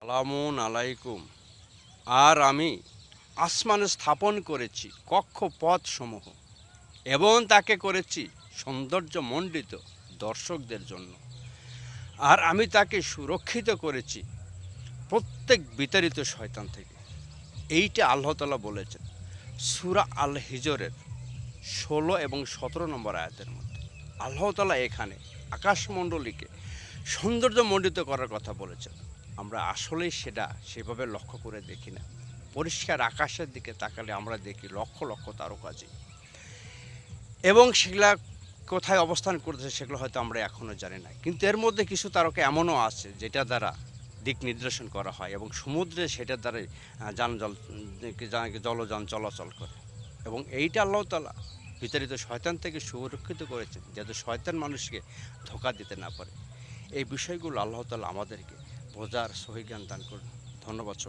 সালামুন আলাইকুম। আর আমি আসমানে স্থাপন করেছি কক্ষপথসমূহ এবং তাকে করেছি সৌন্দর্যমণ্ডিত দর্শকদের জন্য। আর আমি তাকে সুরক্ষিত করেছি প্রত্যেক বিতাড়িত শয়তান থেকে। এইটা আল্লাহ তাআলা বলেছেন সূরা আল হিজরের ১৬ এবং ১৭ নম্বর আয়াতের মধ্যে। আল্লাহ তাআলা এখানে আকাশমণ্ডলীকে সৌন্দর্যমণ্ডিত করার কথা বলেছেন। আমরা আসলেই সেটা সেভাবে লক্ষ্য করে দেখি না। পরিষ্কার আকাশের দিকে তাকালে আমরা দেখি লক্ষ লক্ষ তারকাজি, এবং সেগুলা কোথায় অবস্থান করতেছে সেগুলো হয়তো আমরা এখনও জানি না। কিন্তু এর মধ্যে কিছু তারকা এমনও আছে যেটা দ্বারা দিক নির্দেশন করা হয়, এবং সমুদ্রে সেটার দ্বারাই জলযান চলাচল করে। এবং এইটা আল্লাহ তাআলা বিতাড়িত শয়তান থেকে সুরক্ষিত করেছেন, যাতে শয়তান মানুষকে ধোঁকা দিতে না পারে। এই বিষয়গুলো আল্লাহ তাআলা আমাদেরকে বোঝার সহিজ্ঞান দান করুন। ধন্যবাদ সবাই।